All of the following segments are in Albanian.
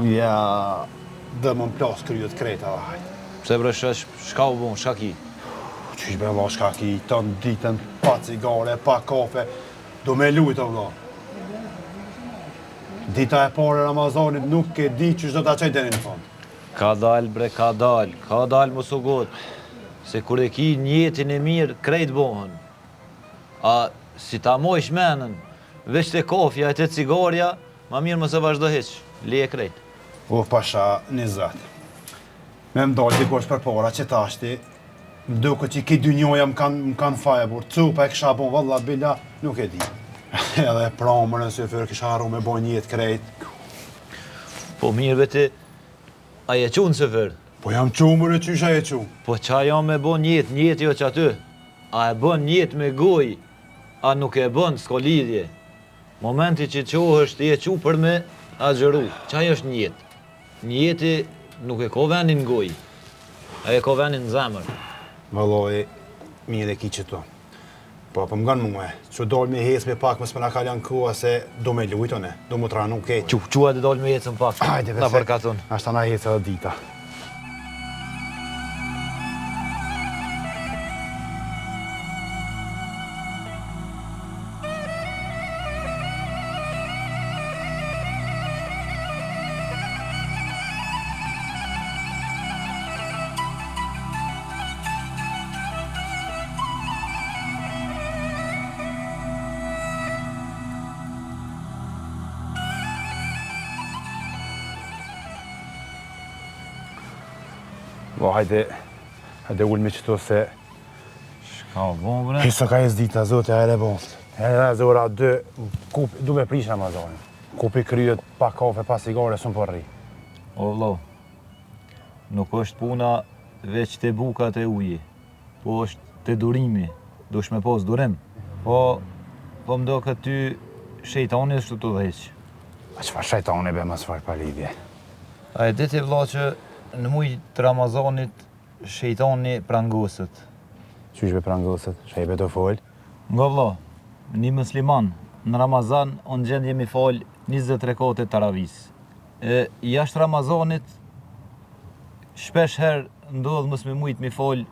Ja, dhe më plas kryet kreta, hajt. Pse bre shka u bon, shka ki? Qysh be valla shka ki, tën ditën, pa cigare, pa kafe, do me lujt o valla. Dita e pare Ramazanit nuk e di qysh do t'a qaj deni në fund. Ka dal bre, ka dal mos u got. Se kur e ki njetin e mirë, krejt bohën. A si ta mojsh menën, veç të kofja e të cigarja, ma mirë mëse vazhdo heq, leje krejt. O pasha, 20. Me mdall dikosh për para që tashti, mduke që ki dy njoja më kanë faje, por cupa e kësha bon, valla bila, nuk e di. Edhe pramër në sëfër kisha arru me bon njetë krejt. Po mirë vete, a je qunë sëfër? Po jam qumër e qysha e qumë. Po qa jam me bon njetë jo që aty. A e bon njetë me goj, a nuk e bon, s'ko lidhje. Momenti që qohësht je qu për me agjëru, qaj është njetë? Njeti nuk e ko venin goj, a e ko venin zemër. Valloj, mirë e ki që to. Po më nganë muhe, që dollë me hecë me pak, mësë më nga kaljan kua se do me lujtone, do më tranu keq. Qua dhe dollë me hecë në pak, ta përkaton. Ashtë ta na hecë edhe dita. Po, hajde ullë me qëto se... Shka bon, bre? Hisa ka jes dita, zote, a ere bon. Edhe zora 2, du me prish Ramazanin. Kupi kryet pa kafe, pa sigare, sun për rri. O, vlo, nuk është puna veç të bukat e uji, po është të durimi, dush me pos durim. Po mdo këtë ty shejtani është të dheq. A qëfar shejtani be ma s'far pa lidhje? A e diti vlo që në mujtë të Ramazanit shejtani prangosët. Qysh be prangosët? Shejbe të folë? Nga vlo, një musliman në Ramazan onë gjendje mi falë 20 rekate taravis. Jashtë Ramazanit, shpesh herë ndodhë mës me mujtë mi falë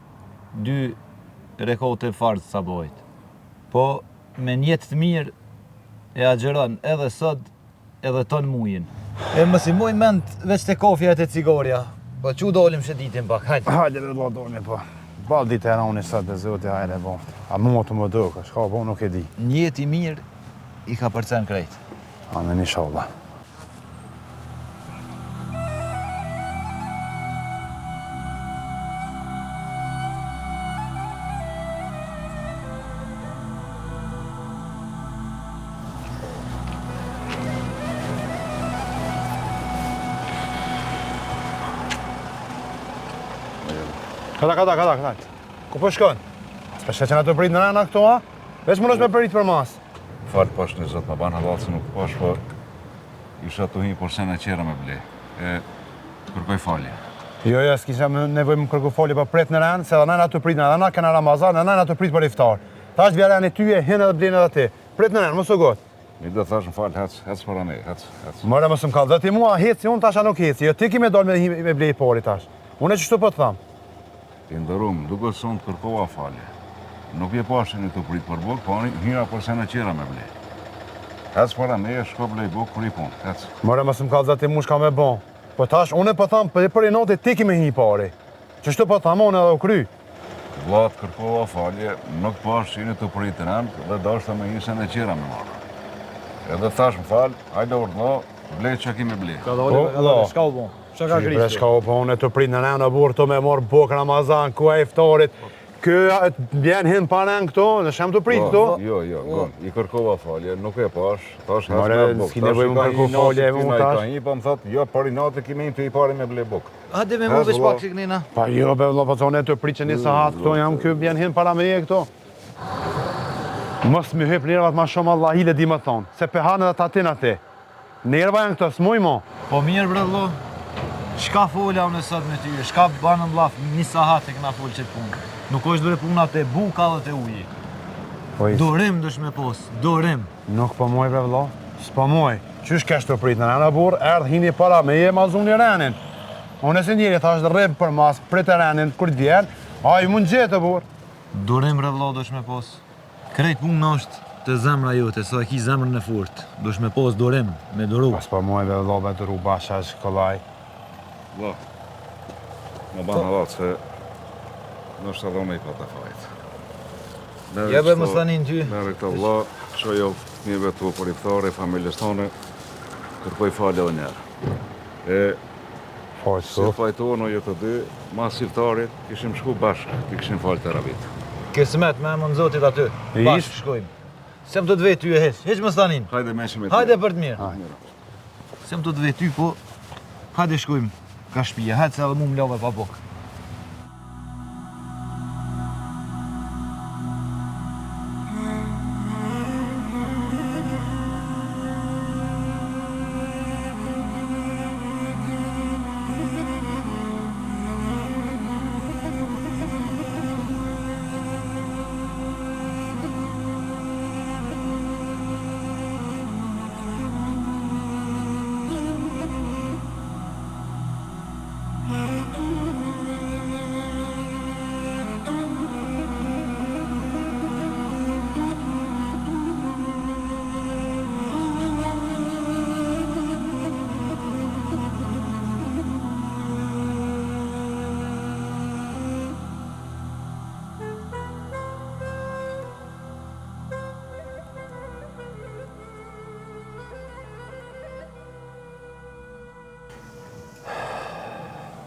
2 rekate farz sabajt. Po me njetë të mirë e agjeron edhe sot edhe ton mujin. Mës i muj mend veç të kofja e të cigarja. Po që dolim sheditin pak, hajde. Hajde be do dolim, po. Bal ditë e rani sot dhe zote, hajde bo. A mu të më doka, shka bo nuk e di. Njeti mirë i ka përcen krejt. Amen, inshallah. Kada. Ku po shkon? S'peshe që na të prit në rana këto, ha? Veç më nësh me prit për mas. Falë pash një zot, më banë halal se nuk pash, po isha të hi porsen e qera me ble. Kërkoj falje. Jo, s'kisha nevoj më kërku falje për prit në ranë, se dhe nëna të prit në ranë, kena Ramazan, nëna të prit për iftar. Ta është vjera në tyje, hinë edhe blenë edhe ti. Prit në ranë, më së gotë. Mi dhe thash në falë, hec para ne, hec. Mëre më së më kallë, dhe ti mua heci, unë tasha nuk heci, jo ti ki me dollë me ble i pari tash. Unë e qështu po të thamë. Ti ndërum, duke son të kërkova falje. Nuk je pashin e të prit për buk, po hira porsen e qera me ble. Hec para ne, shko ble i buk, për i pun, hec. Mëre më së më kallë, dhe ti mu shka me bon. Po tash, unë e po thamë, për i notit ti ki me hi pari. Qështu po thamë, unë edhe u kry. Vlat kërkova falje, nuk pashin e të prit në rënd, dhe dashta me hisen e qera me marrë. Edhe thash më falë, hajde urdhno, ble që ki me ble. Shka u bon? Shka ka Bre shka u po unë e të prit në rënë, burë të me morë buk Ramazan, ku e iftarit. Kë bjen hinë panen këto, në shem të prit këto? Jo, i kërkova falje, nuk e pash, tash hec Mare, me buk. s'ki nevoj më kërku falje e mu tash. I pa më thot, jo, për i natë kime i të i pari me ble buk. Hajde me mu veç pak që kënina. Pa jo, be vëllo, po thonë e të prit që një sahat këto, jam kë bjen hinë para me e këto. Mos mi hyp njerëvat ma shumë Allah hile di më thonë, se pe hanë edhe tatin ati. Njerëva janë këto, s'muj mo. Po mirë bre vlo, shka folja unë sot me tyre, shka banë në laf, një sahat e këna folë qëtë punë. Nuk është bre puna të buka dhe të uji. Dorim dësh me pos, dorim. Nuk po moj bre vëllo, s'po moj. Qysh kesh të prit në rena burë, erdhë hini para me je ma zunë një renin. Unë e si njëri thash dhe rrib për mas, prit e renin, kur t'vjen, a i mund gjetë burë. Durim rëvlo dosh me pos. Krejt punë është të zemra jote, sa e ki zemrën e furt. Dosh me pos durim, me duru. Pas pa muajve dhe lobe të ruba shash kolaj. Vla, më banë halat se nështë edhe unë i pa të fajt. Jebe më stanin ty. Mere këta vla, që jo njëve të për iftare, familjes tone, kërkoj falje dhe njerë. E Fajt si fajtonë o jetë të dy, mas iftarit, kishim shku bashkë, ti kishim falë të ravit. Kismet me emën Zotit aty. Ish. Bashkë shkojmë. Sem të dve ty e heq më stanin. Hajde me që me ty. Hajde për të mirë. Sem të dve ty, po, hajde shkojmë. Ka shpija, hajde se edhe mu më lave pa bokë.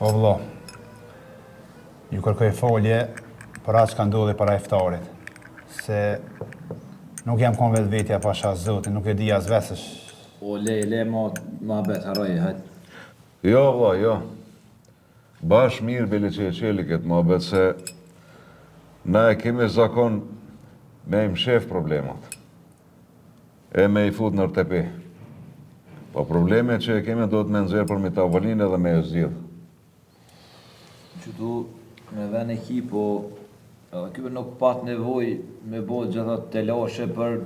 O vlo, ju kërkoj folje për atë që ka ndodhi para iftarit. Se nuk jam kon vetë vetja pasha Zotin, nuk e di as vesësh. O le ma bet, haroj, hajde. Jo, vla, jo. Bash mirë bili që e qeli këtë mabet se na e kemi zakon me im shef problemat. E me i fut në rtepi. Po probleme që e kemi do të me nëzirë për mi tavolinë edhe me e zgjidhë. Qëtu me ven e ki, po kjo nuk pat nevoj me bo gjithat telashe për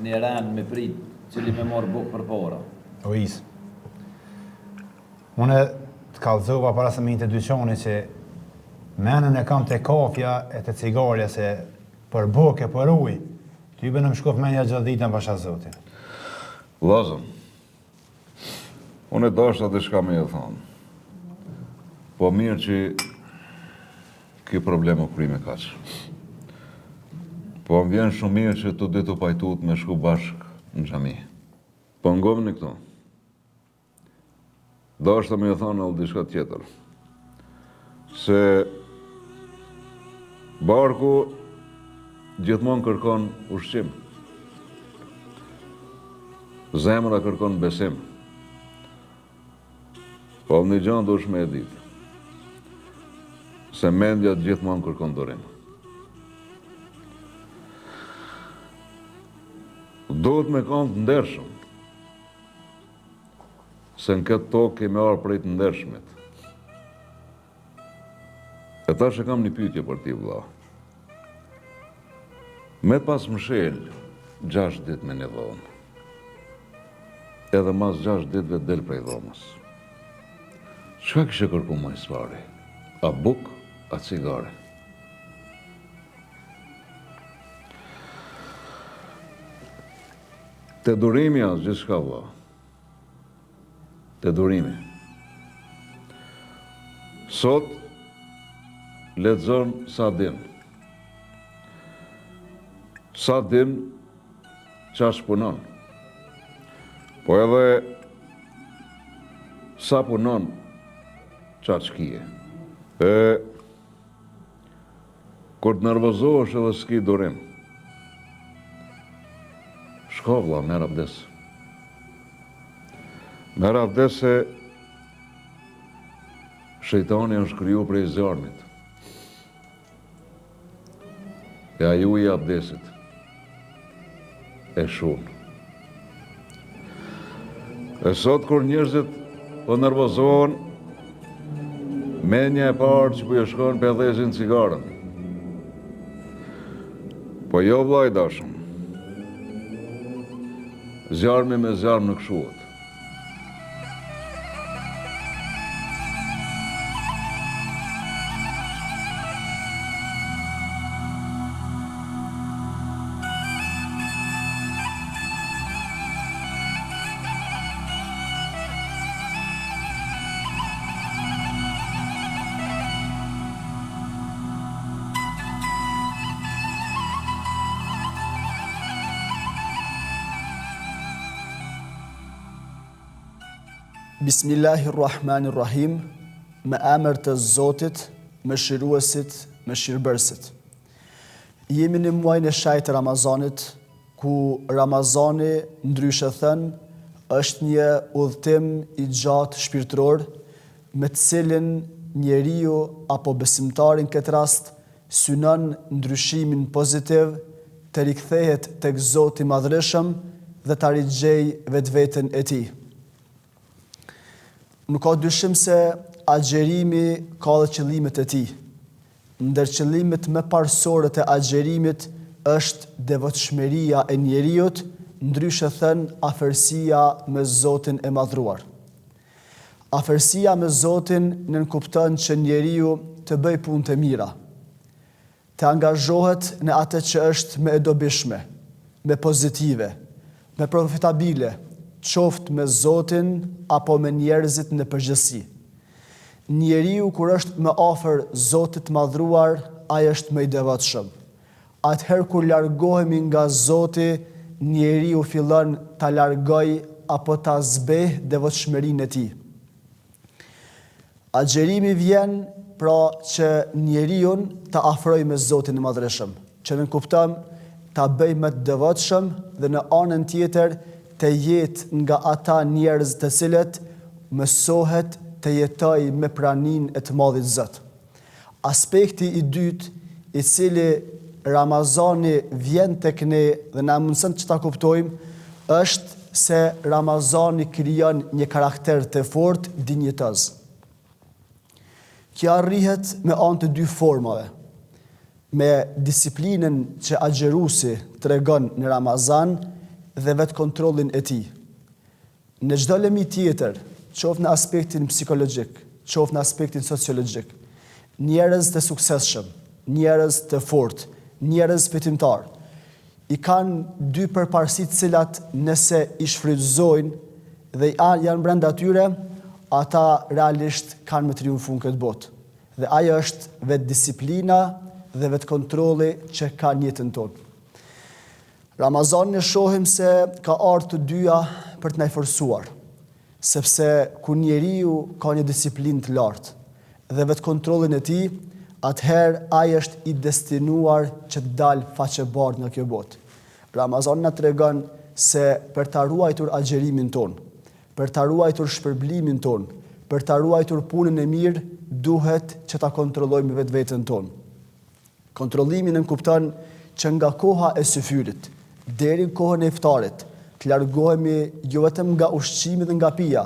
një ren me prit, cili me marrë bukë për para. O isë. Unë të kallëzova para se me një të dyqoni që menën e kam të kafja e të cigarja se për bukë e për ujë, ty be në më shkof menja gjithë ditën pasha Zotin. Lazëm, unë e dashta dhe shka me e thonë. Po mirë që ki problem o krimi kaqë. Po më vjen shumë mirë që të ditu pajtut me shku bashkë në xhami. Po ngomni këto. Dashta me e thonë edhe diçka tjetër. Se barku gjithmonë kërkon ushqim. Zemra kërkon besim. Po një gjanë dush me e ditë. Se mendja gjithmonë kërkon durim. Duhet me kanë të ndershëm. Se në këtë tokë kemi arë prej të ndershmit. E tash e kam një pyetje për ti, vlla. Me pas mshel, 6 ditë me një dhomë. Edhe mas 6 ditëve del prej dhomës. Çka kishe kërku më i spari? A buk, a cigare? Te durimi as gjithçka vlla. Te durimi. Sot lexon sa din. Sa din çash punon. Po edhe sa punon çash kije. Kur të nervozohesh edhe s'ki durim. Shko vlla, merr abdes. Merr abdes se shejtani është kriju prej zjarmit. E aju i abdesit. E shumë. E sot kur njerëzit po nervozohen, menja e parë që po ju shkon pedhezin cigaren. Po jo vllai dashëm. Zjarmi me zjarm nuk shuhet. Bismillahirrahmanirrahim, me emër të Zotit, mëshiruesit, mëshirbërësit. Jemi në muajin e shajtë të Ramazanit, ku Ramazani, ndryshe thënë, është një udhëtim i gjatë shpirtëror, me të cilin njeriu apo besimtarin këtë rast synon ndryshimin pozitiv, të rikthehet tek Zoti i Madhreshëm dhe ta rigjej vetveten e tij. Nuk ka dyshim se agjerimi ka dhe qëllimet e tij. Ndër qëllimet më parësore të agjerimit është devotshmëria e njeriut, ndryshe thënë afërsia me Zotin e Madhruar. Afërsia me Zotin nënkupton që njeriu të bëj punë të mira, të angazhohet në atë që është më e dobishme, më pozitive, më profitabile, qoftë me Zotin apo me njerëzit në përgjithësi. Njeriu kur është më afër Zotit Madhruar, ai është më i devotshëm. Atëherë kur largohemi nga Zoti, njeriu fillon ta largoj apo ta zbeh devotshmërinë e tij. Agjerimi vjen pra që njeriu ta afrojë me Zotin e Madhreshëm, që nënkupton ta bëj më të devotshëm dhe në anën tjetër të jetë nga ata njerëz të cilët mësohet të jetoj me praninë e të Madhit Zot. Aspekti i dytë i cili Ramazani vjen tek ne dhe na mundson që ta kuptojmë është se Ramazani krijon një karakter të fortë dinjitoz. Kjo arrihet me anë të dy formave. Me disiplinën që agjeruesi tregon në Ramazan dhe vetë kontrolin e tij. Në çdo lëmi tjetër, qoftë në aspektin psikologjik, qoftë në aspektin sociologjik, njerëz të suksesshëm, njerëz të fortë, njerëz fitimtar, i kanë dy përparësi të cilat nëse i shfrytëzojnë dhe janë brenda tyre, ata realisht kanë me triumfu në këtë botë. Dhe ajo është vetë disiplina dhe vetë kontrolli që ka në jetën tonë. Ramazanin e shohim se ka ardhur të dyja për të na forcuar, sepse kur njeriu ka një disiplinë të lartë dhe vetë kontrollin e tij, atëherë ai është i destinuar që të dalë faqebardh nga kjo botë. Ramazani na tregon se për ta ruajtur agjerimin ton, për ta ruajtur shpërblimin ton, për ta ruajtur punën e mirë, duhet që ta kontrollojmë vetveten ton. Kontrollimi nënkupton që nga koha e syfyrit deri në kohën e iftarit, të largohemi jo vetëm nga ushqimi dhe nga pija,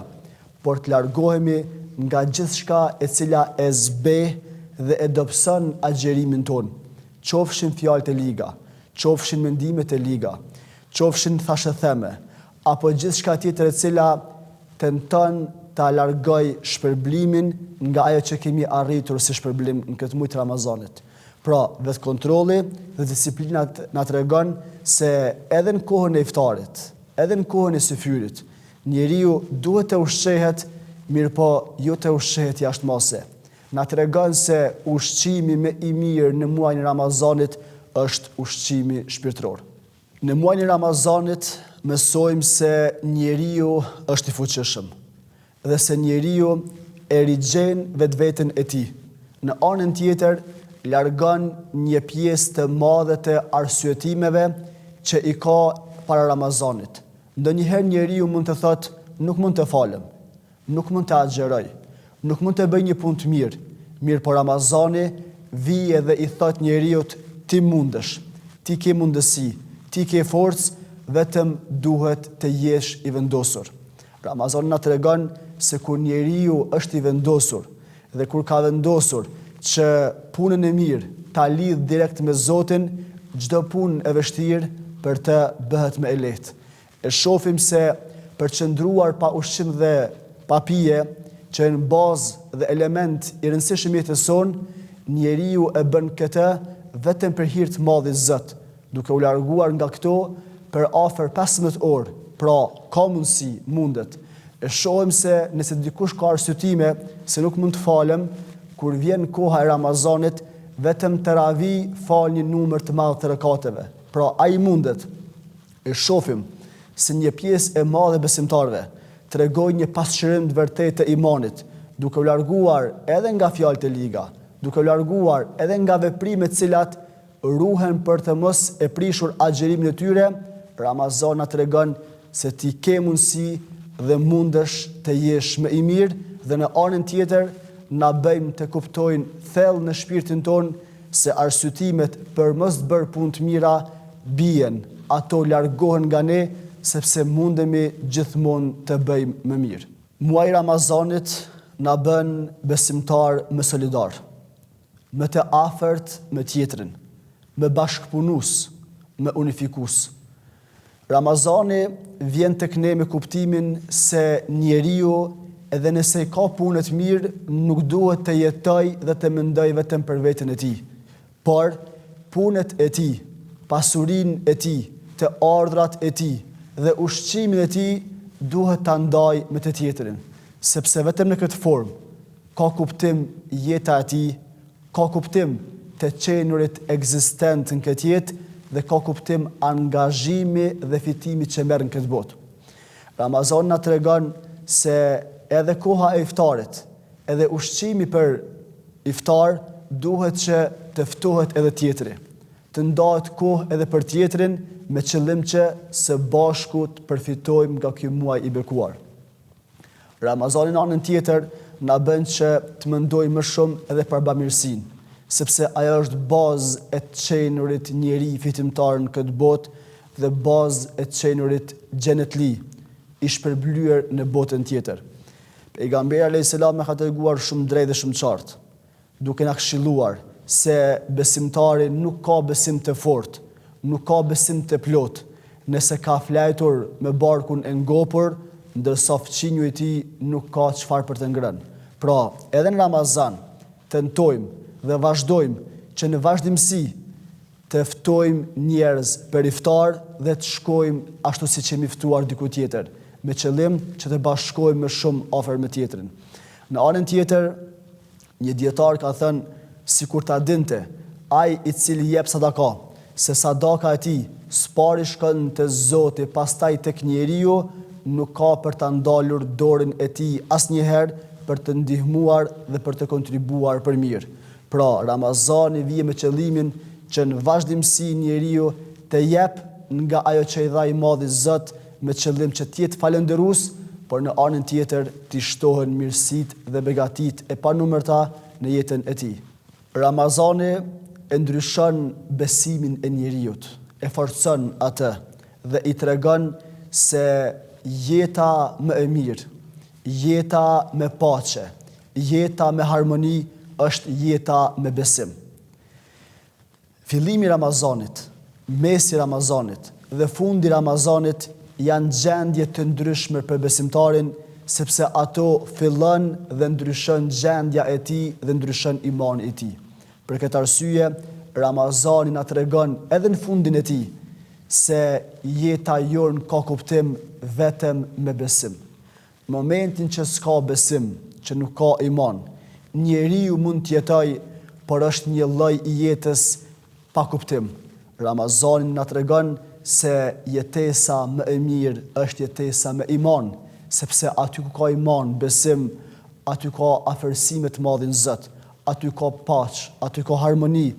por të largohemi nga gjithçka e cila e zbeh dhe e dobëson agjerimin ton. Qofshin fjalët e liga, qofshin mendimet e liga, qofshin thashëtheme, apo gjithçka tjetër e cila tenton ta largoj shpërblimin nga ajo që kemi arritur si shpërblim në këtë muaj të Ramazanit. Pra, vetë kontrolli dhe disiplina na tregon se edhe në kohën e iftarit, edhe në kohën e syfyrit, njeriu duhet të ushqehet, mirë po jo të ushqehet jashtëmase. Na tregon se ushqimi më i mirë në muajin e Ramazanit është ushqimi shpirtëror. Në muajin e Ramazanit mësojmë se njeriu është i fuqishëm dhe se njeriu e rigjen vetveten e tij. Në anën tjetër, largon një pjesë të madhe të arsyetimeve që i ka para Ramazanit. Ndonjëherë njeriu mund të thotë, nuk mund të falem, nuk mund të agjeroj, nuk mund të bëj një punë të mirë, mirë po Ramazani vije dhe i thot njeriut, ti mundesh, ti ke mundësi, ti ke forcë, vetëm duhet të jesh i vendosur. Ramazani na tregon se kur njeriu është i vendosur dhe kur ka vendosur që punën e mirë ta lidh direkt me Zotin, çdo punë e vështirë për të bëhet më e lehtë. E shohim se përqendruar pa ushqim dhe pa pije, që në bazë dhe element i rëndësishëm jetës sonë, njeriu e bën këtë vetëm për hir të madhit Zot, duke u larguar nga këto për afër 15 orë. Pra, ka mundësi, mundet. E shohim se nëse dikush ka arsyetime se nuk mund të falem, kur vjen koha e Ramazanit, vetëm teravi fal një numër të madh të rekateve. Pra, ai mundet. E shohim se një pjesë e madhe besimtarëve tregojnë një pasqyrim të vërtetë të imanit, duke u larguar edhe nga fjalët e liga, duke u larguar edhe nga veprimet cilat ruhen për të mos e prishur agjerimin e tyre. Ramazani na tregon se ti ke mundësi dhe mundesh të jesh më i mirë, dhe në anën tjetër na bëjmë të kuptojnë thellë në shpirtin ton se arsyetimet për mos të bërë punë të mira bien, ato largohen nga ne, sepse mundemi gjithmonë të bëjmë më mirë. Muaji Ramazanit na bën besimtar më solidar, më të afërt me tjetrin, më bashkëpunues, më unifikues. Ramazani vjen tek ne me kuptimin se njeriu, edhe nëse ka punë të mirë, nuk duhet të jetoj dhe të mendoj vetëm për veten e tij, por punët e tij, pasurinë e tij, të ardhrat e tij dhe ushqimin e tij duhet ta ndaj me të tjetrin, sepse vetëm në këtë formë ka kuptim jeta e tij, ka kuptim të qenurit ekzistent në këtë jetë dhe ka kuptim angazhimi dhe fitimi që merr në këtë botë. Ramazani na tregon se edhe koha e iftarit, edhe ushqimi për iftar duhet që të ftohet edhe tjetri, të ndahet kohë edhe për tjetrin me qëllim që së bashku të përfitojmë nga ky muaj i bekuar. Ramazani në anën tjetër na bën që të mendojmë më shumë edhe për bamirësinë, sepse ajo është bazë e të qenurit njeri fitimtar në këtë botë dhe bazë e të qenurit xhenetli, i shpërblyer në botën tjetër. Pejgamberi alayhis salam ka treguar shumë drejt dhe shumë qartë, duke na këshilluar se besimtari nuk ka besim të fortë, nuk ka besim të plot, nëse ka flajtur me barkun e ngopur, ndërsa fëqinju i tij nuk ka çfarë për të ngrënë. Pra, edhe në Ramazan tentojmë dhe vazhdojmë që në vazhdimsi të ftojmë njerëz për iftar dhe të shkojmë ashtu siç jemi ftuar diku tjetër, me qëllim që të bashkohemi më shumë afër me tjetrin. Në anën tjetër, një dietar ka thënë, sikur ta dinte ai i cili jep sadaka, se sadaka e tij s'pari shkon te Zoti, pastaj tek njeriu, nuk ka për ta ndalur dorën e tij asnjëherë për të ndihmuar dhe për të kontribuar për mirë. Pra, Ramazani vije me qëllimin që në vazhdimsi njeriu të jep nga ajo që i dha i madhi Zot, me qëllim që të jetë falënderues, por në anën tjetër t'i shtohen mirësitë dhe begatitë e panumërta në jetën e tij. Ramazani e ndryshon besimin e njeriut, e forcon atë dhe i tregon se jeta më e mirë, jeta me paqe, jeta me harmoni është jeta me besim. Fillimi i Ramazanit, mesi i Ramazanit dhe fundi i Ramazanit janë gjendje të ndryshme për besimtarin, sepse ato fillon dhe ndryshon gjendja e tij dhe ndryshon imani i tij. Për këtë arsye, Ramazani na tregon edhe në fundin e tij se jeta jon ka kuptim vetëm me besim. Në momentin që s'ka besim, që nuk ka iman, njeriu mund të jetojë, por është një lloj i jetës pa kuptim. Ramazani na tregon se jetesa më e mirë është jetesa me iman, sepse aty ku ka iman, besim, aty ka afërsi me të madhin Zot, aty ka paqë, aty ka harmoni,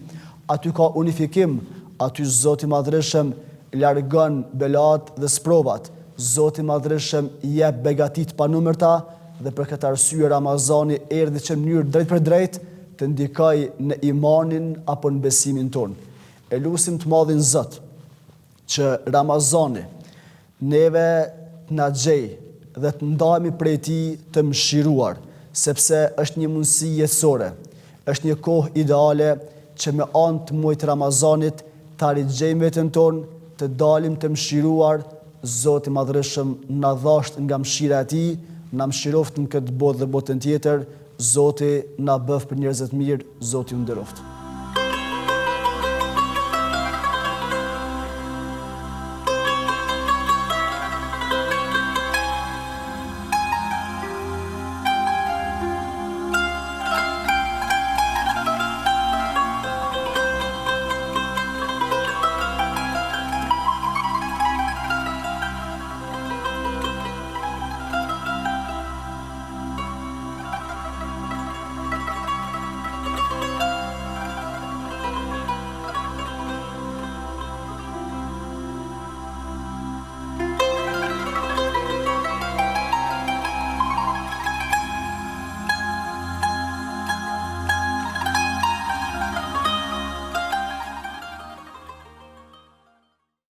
aty ka unifikim, aty Zoti i Madhreshëm largon belat dhe sprovat, Zoti i Madhreshëm jep begatit panumërta, dhe për këtë arsye Ramazani erdhi që në mënyrë drejt për drejt të ndikojë në imanin apo në besimin ton. E lutim të madhin Zot që Ramazani neve na gjej dhe të ndahemi prej tij të mëshiruar, sepse është një mundësi jetësore, është një kohë ideale që me anë të muajit Ramazanit ta rigjejmë veten ton, të dalim të mëshiruar, Zoti Madhëreshëm na dhasht nga mëshira e tij, na mëshiroft në këtë botë dhe botën tjetër, Zoti na bëf për njerëz të mirë, Zoti ju nderoft.